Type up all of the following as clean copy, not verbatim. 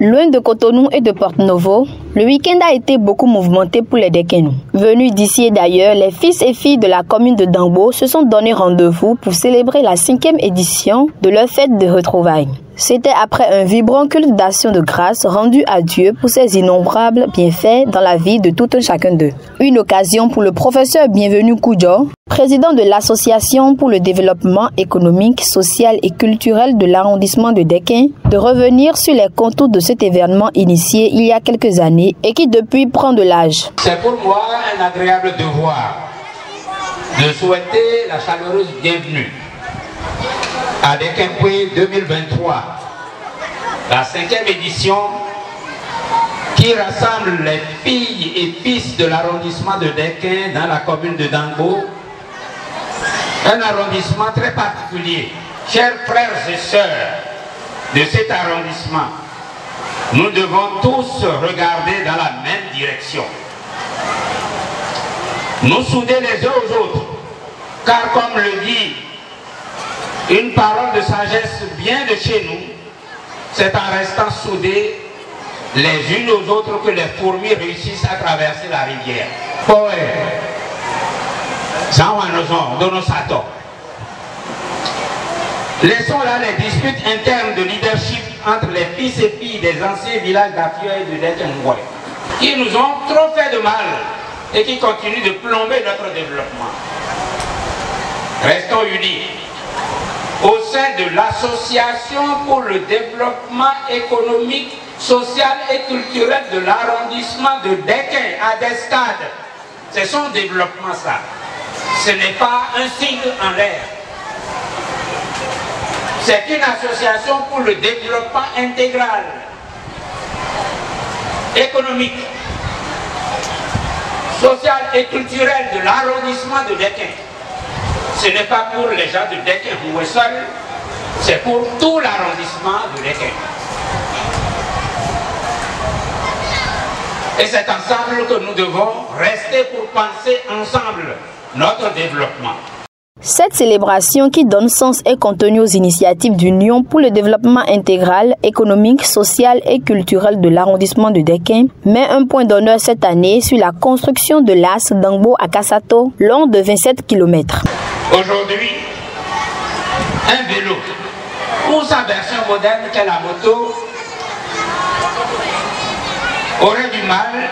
Loin de Cotonou et de Porto-Novo, le week-end a été beaucoup mouvementé pour les Dekenous. Venus d'ici et d'ailleurs, les fils et filles de la commune de Dangbo se sont donné rendez-vous pour célébrer la 5e édition de leur fête de retrouvailles. C'était après un vibrant culte d'action de grâce rendu à Dieu pour ses innombrables bienfaits dans la vie de tout un chacun d'eux. Une occasion pour le professeur Bienvenu Koudjo, président de l'Association pour le développement économique, social et culturel de l'arrondissement de Deken, de revenir sur les contours de cet événement initié il y a quelques années et qui depuis prend de l'âge. C'est pour moi un agréable devoir de souhaiter la chaleureuse bienvenue à Dekenpoué 2023, la 5e édition qui rassemble les filles et fils de l'arrondissement de Deken dans la commune de Dangbo, un arrondissement très particulier. Chers frères et sœurs de cet arrondissement, nous devons tous regarder dans la même direction. Nous souder les uns aux autres, car comme le dit une parole de sagesse bien de chez nous, c'est en restant soudés les unes aux autres que les fourmis réussissent à traverser la rivière. Laissons là les disputes internes de leadership entre les fils et filles des anciens villages d'Afioye et de Dekenpoué, qui nous ont trop fait de mal et qui continuent de plomber notre développement. Restons unis au sein de l'Association pour le développement économique, social et culturel de l'arrondissement de Deken à des stades. C'est son développement ça. Ce n'est pas un signe en l'air. C'est une association pour le développement intégral, économique, social et culturel de l'arrondissement de Deken. Ce n'est pas pour les gens de Dekenpoué seuls, c'est pour tout l'arrondissement de Deken. Et c'est ensemble que nous devons rester pour penser ensemble notre développement. Cette célébration qui donne sens et contenu aux initiatives d'Union pour le développement intégral, économique, social et culturel de l'arrondissement de Deken met un point d'honneur cette année sur la construction de l'AS Dangbo à Kassato, long de 27 km. Aujourd'hui, un vélo ou sa version moderne qu'est la moto aurait du mal,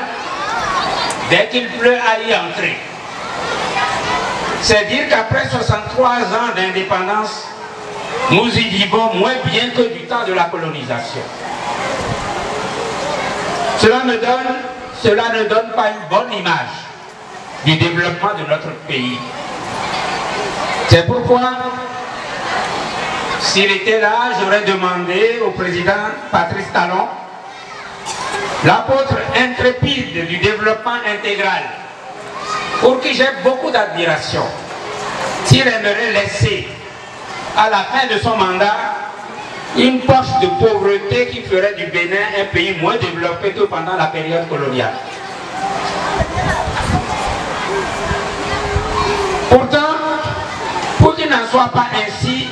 dès qu'il pleut, à y entrer. C'est dire qu'après 63 ans d'indépendance, nous y vivons moins bien que du temps de la colonisation. Cela ne donne pas une bonne image du développement de notre pays. C'est pourquoi, s'il était là, j'aurais demandé au président Patrice Talon, l'apôtre intrépide du développement intégral, pour qui j'ai beaucoup d'admiration, s'il aimerait laisser à la fin de son mandat une poche de pauvreté qui ferait du Bénin un pays moins développé que pendant la période coloniale. Pourtant, pour qu'il n'en soit pas ainsi,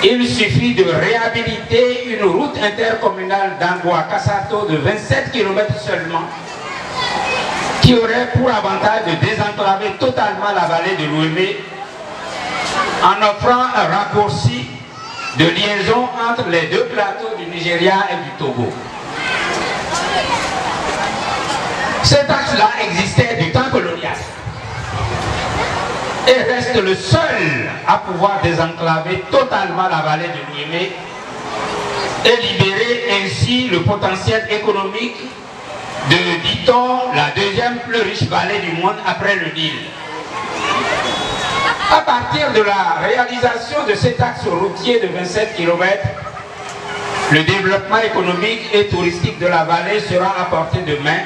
il suffit de réhabiliter une route intercommunale Dangbo à Kassato de 27 km seulement, qui aurait pour avantage de désenclaver totalement la vallée de l'Ouémé en offrant un raccourci de liaison entre les deux plateaux du Nigeria et du Togo. Cet axe-là existait du temps colonial et reste le seul à pouvoir désenclaver totalement la vallée de l'Ouémé et libérer ainsi le potentiel économique de, dit-on, la deuxième plus riche vallée du monde après le Nil. À partir de la réalisation de cet axe routier de 27 km, le développement économique et touristique de la vallée sera à portée de main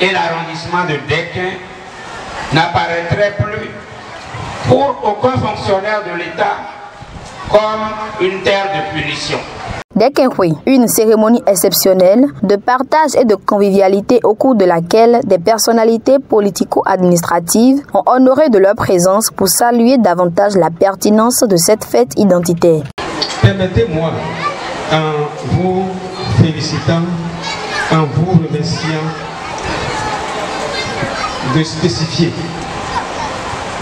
et l'arrondissement de Deken n'apparaîtrait plus pour aucun fonctionnaire de l'État comme une terre de punition. Dekenpoué, une cérémonie exceptionnelle de partage et de convivialité au cours de laquelle des personnalités politico-administratives ont honoré de leur présence pour saluer davantage la pertinence de cette fête identitaire. Permettez-moi, en vous félicitant, en vous remerciant de spécifier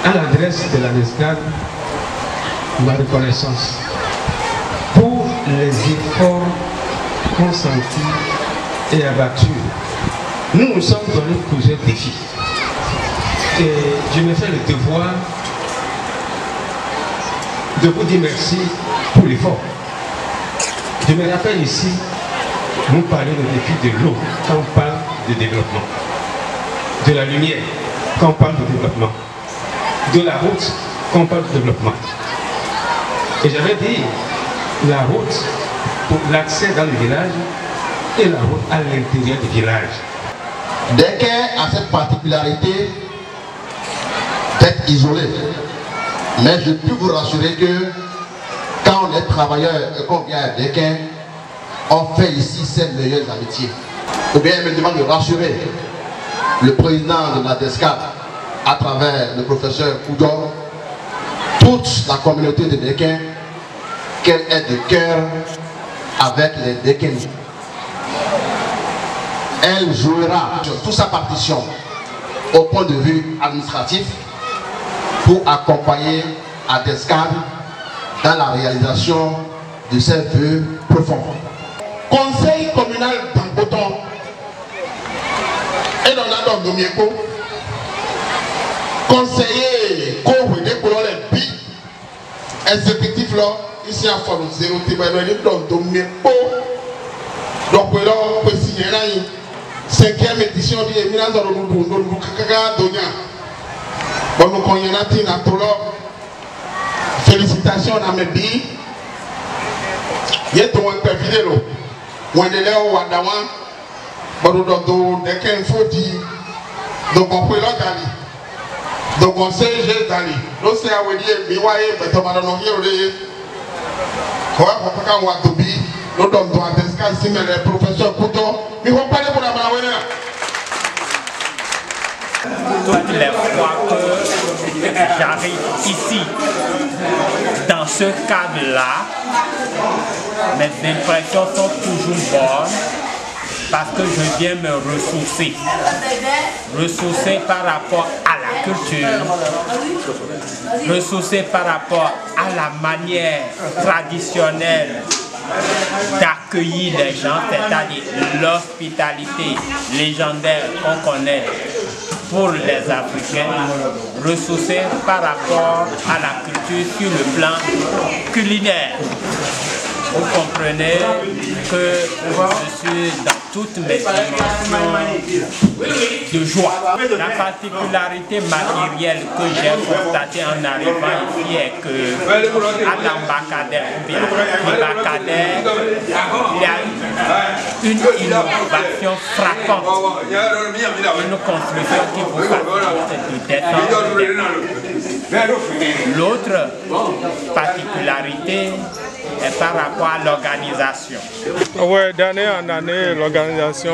à l'adresse de la DESCAD ma reconnaissance pour les efforts consentis et abattus. Nous nous sommes donnés plusieurs défis et je me fais le devoir de vous dire merci pour l'effort. Je me rappelle ici, nous parlons du défi de l'eau quand on parle de développement, de la lumière quand on parle de développement, de la route quand on parle de développement. Et j'avais dit la route pour l'accès dans le village et la route à l'intérieur du village. Dequin a cette particularité d'être isolé. Mais je peux vous rassurer que quand on est travailleur et qu'on vient à Dequin, on fait ici ses meilleures amitiés. Ou bien il me demande de rassurer le président de la DESCAD à travers le professeur Koudor, toute la communauté de Dequin, qu'elle est de cœur avec les Dequins. Elle jouera sur toute sa partition au point de vue administratif pour accompagner à DESCAD dans la réalisation de ses vœux profonds. Conseil communal d'Amboton et dans la donne Domieko, conseiller Kouroué pour les bi, exécutif là, ici en forme 0 Tibédonie dans Domieko, donc là, on peut signer là, 5e édition de l'éminence de Kaka Donia. Bon, nous connaissons félicitations à mes billes. Il y a un peu de vidéo. On est là au Wadawan. Bon, nous avons des 15 dire. Donc, on peut l'organiser. Donc, on sait j'ai d'aller. Nous sommes à Wédier, mais on va dans nos yeux. On va pas qu'on va tout dire. Nous avons à Descal, si mais les professeurs Couton, mais on va pas pour la Marawena. Toutes les fois que j'arrive ici, dans ce cadre-là, mes impressions sont toujours bonnes parce que je viens me ressourcer. Ressourcer par rapport à la culture, ressourcer par rapport à la manière traditionnelle d'accueillir les gens, c'est-à-dire l'hospitalité légendaire qu'on connaît pour les Africains, ressourcer par rapport à la culture sur le plan culinaire. Vous comprenez que je suis dans toutes mes dimensions de joie. La particularité matérielle que j'ai constatée en arrivant ici est que à l'Ambacadère, il y a une innovation frappante, une construction qui vous facilite de descendre. L'autre particularité est par rapport à l'organisation. Oui, d'année en année, l'organisation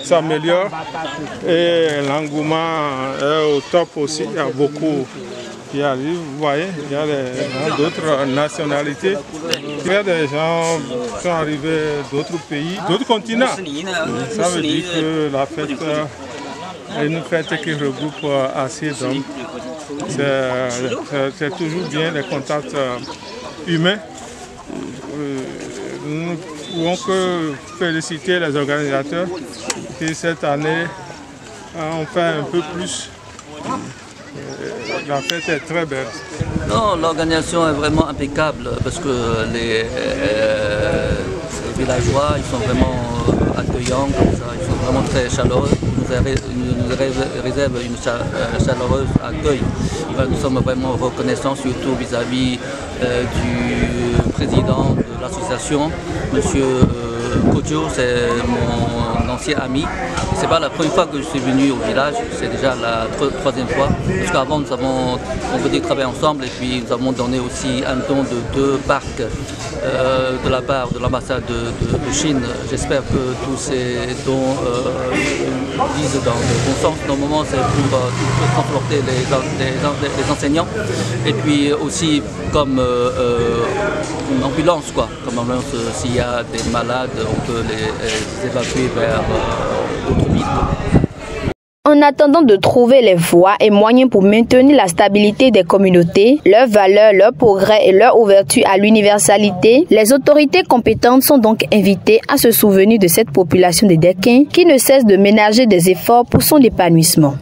s'améliore et l'engouement est au top aussi. Il y a beaucoup qui arrivent, vous voyez, il y a d'autres nationalités. Il y a des gens qui sont arrivés d'autres pays, d'autres continents. Ça veut dire que la fête est une fête qui regroupe assez d'hommes. C'est toujours bien les contacts humains. Nous ne pouvons que féliciter les organisateurs qui cette année ont fait un peu plus. La fête est très belle. Non, l'organisation est vraiment impeccable parce que les villageois ils sont vraiment accueillants, comme ça, ils sont vraiment très chaleureux. Ils nous réservent une chaleureuse accueil. Nous sommes vraiment reconnaissants, surtout vis-à-vis du président de l'association, M. Kojo, c'est mon ancien ami. Ce n'est pas la première fois que je suis venu au village, c'est déjà la troisième fois. Parce qu'avant, nous avons, on peut dire, travaillé ensemble et puis nous avons donné aussi un don de 2 parcs de la part de l'ambassade de Chine. J'espère que tous ces dons disent dans le bon sens. Normalement, c'est pour transporter les enseignants. Et puis aussi comme une ambulance, quoi. Comme ambulance, s'il y a des malades, on peut les évacuer vers d'autres villes. En attendant de trouver les voies et moyens pour maintenir la stabilité des communautés, leurs valeurs, leur progrès et leur ouverture à l'universalité, les autorités compétentes sont donc invitées à se souvenir de cette population des Dequins qui ne cesse de ménager des efforts pour son épanouissement.